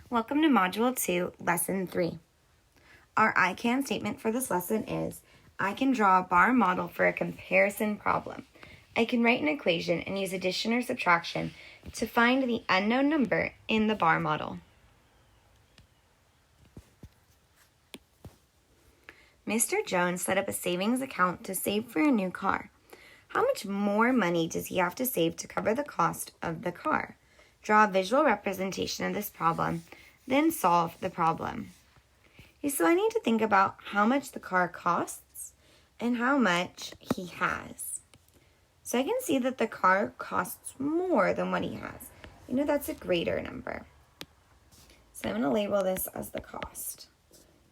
Welcome to Module 2, Lesson 3. Our I can statement for this lesson is, I can draw a bar model for a comparison problem. I can write an equation and use addition or subtraction to find the unknown number in the bar model. Mr. Jones set up a savings account to save for a new car. How much more money does he have to save to cover the cost of the car? Draw a visual representation of this problem, then solve the problem. Okay, so I need to think about how much the car costs and how much he has. So I can see that the car costs more than what he has. That's a greater number. So I'm going to label this as the cost.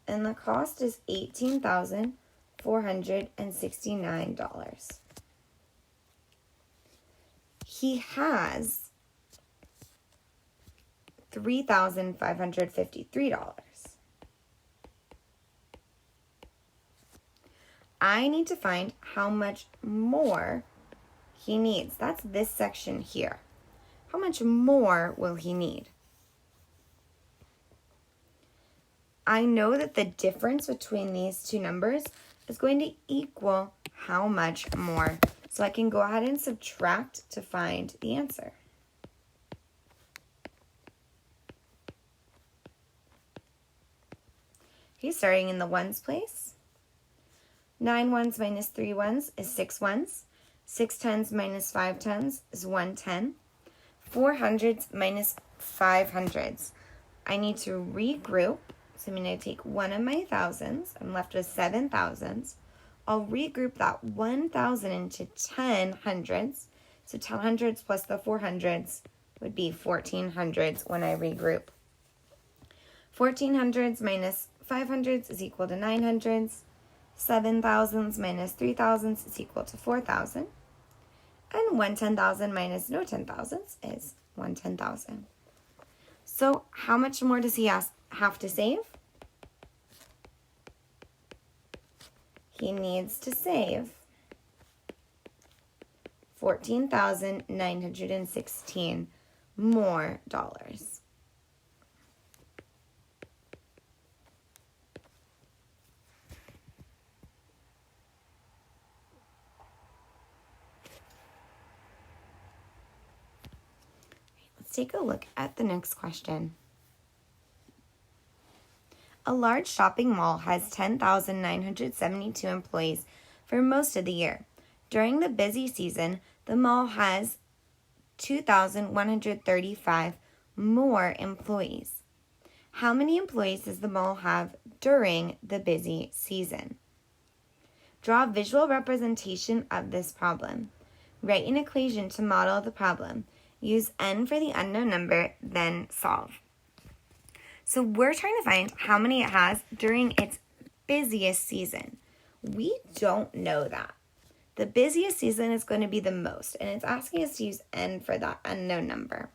And the cost is $18,469. He has $3,553. I need to find how much more he needs. That's this section here. How much more will he need? I know that the difference between these two numbers is going to equal how much more. So I can go ahead and subtract to find the answer. Okay, starting in the ones place. 9 ones minus 3 ones is 6 ones. 6 tens minus 5 tens is 1 10. 4 hundreds minus 5 hundreds. I need to regroup. So I'm going to take one of my thousands. I'm left with 7 thousands. I'll regroup that 1,000 into 10 hundreds. So 10 hundreds plus the 4 hundreds would be 14 hundreds when I regroup. 14 hundreds minus 5 hundreds is equal to 9 hundreds. 7 thousands minus 3 thousands is equal to 4,000. And 1 10,000 minus no 10,000s is 1 10,000. So how much more does he have to save? He needs to save $14,916 more dollars. Let's take a look at the next question. A large shopping mall has 10,972 employees for most of the year. During the busy season, the mall has 2,135 more employees. How many employees does the mall have during the busy season? Draw a visual representation of this problem. Write an equation to model the problem. Use n for the unknown number, then solve. So we're trying to find how many it has during its busiest season. We don't know that. The busiest season is going to be the most, and it's asking us to use n for that unknown number.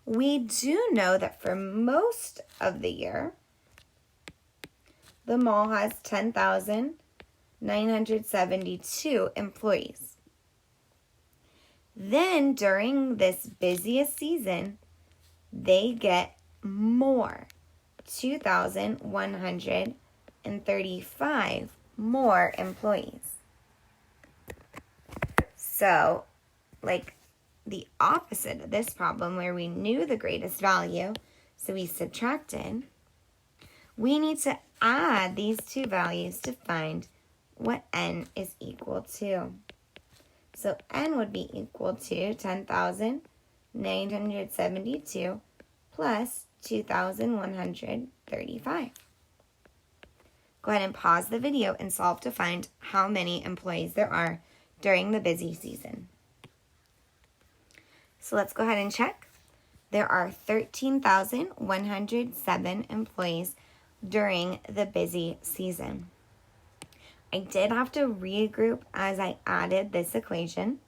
We do know that for most of the year, the mall has 10,972 employees. Then during this busiest season, they get more, 2,135 more employees. So, like the opposite of this problem where we knew the greatest value, so we subtracted, we need to add these two values to find what n is equal to. So n would be equal to 10,972 plus 2,135. Go ahead and pause the video and solve to find how many employees there are during the busy season. So let's go ahead and check. There are 13,107 employees during the busy season. I did have to regroup as I added this equation.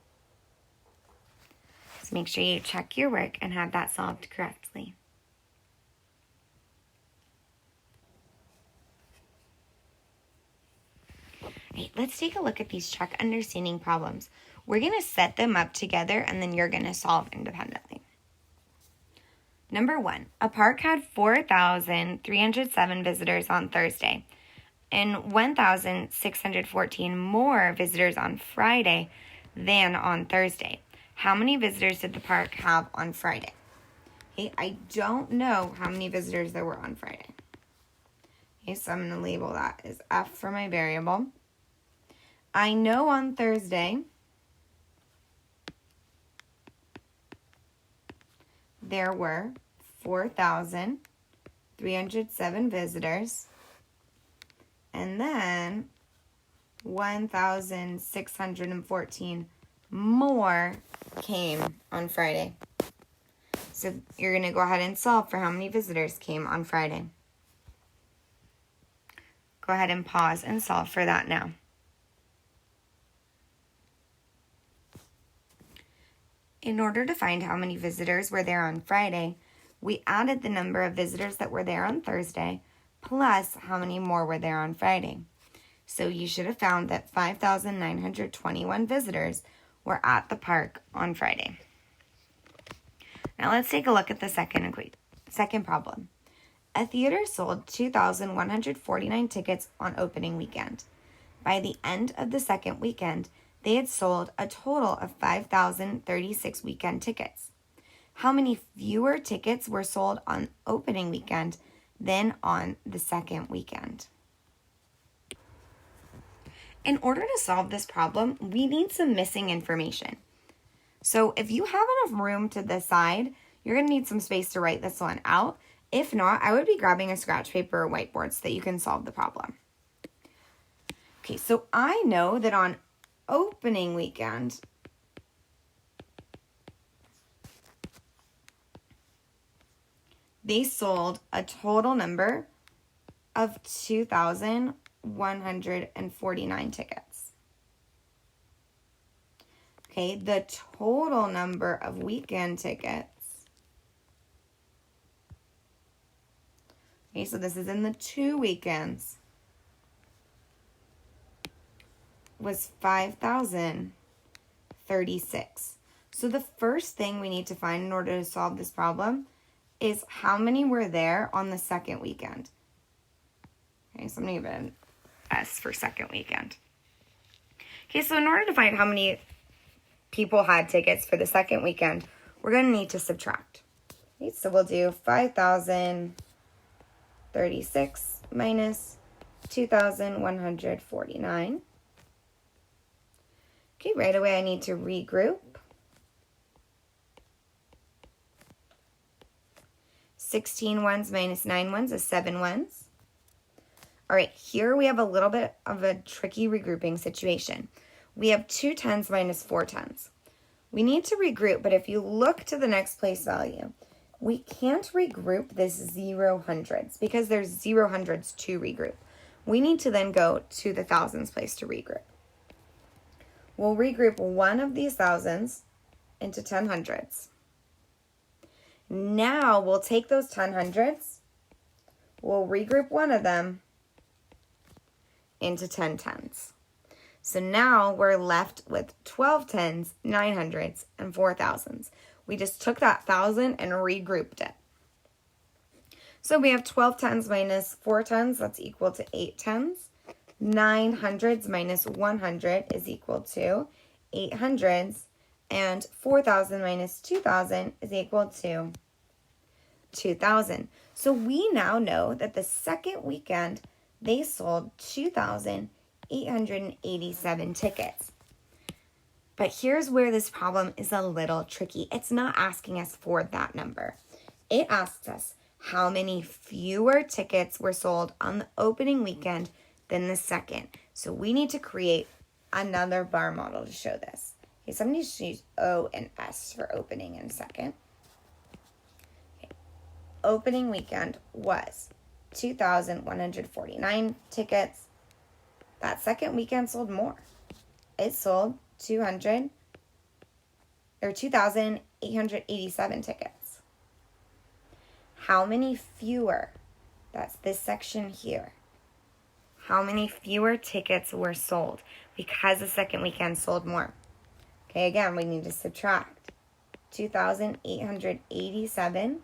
So make sure you check your work and have that solved correctly. Right, let's take a look at these check understanding problems. We're going to set them up together and then you're going to solve independently. Number 1, a park had 4,307 visitors on Thursday and 1,614 more visitors on Friday than on Thursday. How many visitors did the park have on Friday? Okay, I don't know how many visitors there were on Friday. Okay, so I'm going to label that as F for my variable. I know on Thursday there were 4,307 visitors, and then 1,614 more came on Friday. So you're going to go ahead and solve for how many visitors came on Friday. Go ahead and pause and solve for that now. In order to find how many visitors were there on Friday, we added the number of visitors that were there on Thursday plus how many more were there on Friday. So you should have found that 5,921 visitors were at the park on Friday. Now let's take a look at the second problem. A theater sold 2,149 tickets on opening weekend. By the end of the second weekend, they had sold a total of 5,036 weekend tickets. How many fewer tickets were sold on opening weekend than on the second weekend? In order to solve this problem, we need some missing information. So if you have enough room to the side, you're going to need some space to write this one out. If not, I would be grabbing a scratch paper or whiteboard so that you can solve the problem. Okay, so I know that on opening weekend, they sold a total number of 2,149 tickets. Okay, the total number of weekend tickets. Okay, so this is in the 2 weekends. Was 5,036. So the first thing we need to find in order to solve this problem is how many were there on the second weekend. Okay, so I'm going to give it an S for second weekend. Okay, so in order to find how many people had tickets for the second weekend, we're going to need to subtract. Okay, so we'll do 5,036 minus 2,149. Okay, right away I need to regroup. 16 ones minus 9 ones is 7 ones. All right, here we have a little bit of a tricky regrouping situation. We have 2 tens minus 4 tens. We need to regroup, but if you look to the next place value, we can't regroup this 0 hundreds because there's 0 hundreds to regroup. We need to then go to the thousands place to regroup. We'll regroup one of these thousands into 10 hundreds. Now we'll take those 10 hundreds, we'll regroup one of them into 10 tens. So now we're left with 12 tens, 9 hundreds, and 4 thousands. We just took that 1,000 and regrouped it. So we have 12 tens minus 4 tens, that's equal to 8 tens. 9 hundreds minus 100 is equal to 8 hundreds. And 4,000 minus 2,000 is equal to 2,000. So we now know that the second weekend, they sold 2,887 tickets. But here's where this problem is a little tricky. It's not asking us for that number. It asks us how many fewer tickets were sold on the opening weekend than the second. So we need to create another bar model to show this. Okay, so I'm going to use O and S for opening and second. Okay. Opening weekend was 2,149 tickets. That second weekend sold more. It sold 2,887 tickets. How many fewer? That's this section here. How many fewer tickets were sold because the second weekend sold more? Okay, again, we need to subtract 2,887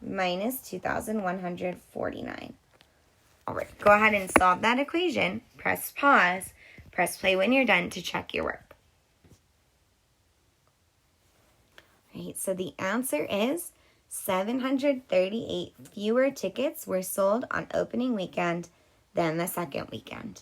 minus 2,149. All right, go ahead and solve that equation. Press pause. Press play when you're done to check your work. All right, so the answer is 738 fewer tickets were sold on opening weekend than the second weekend.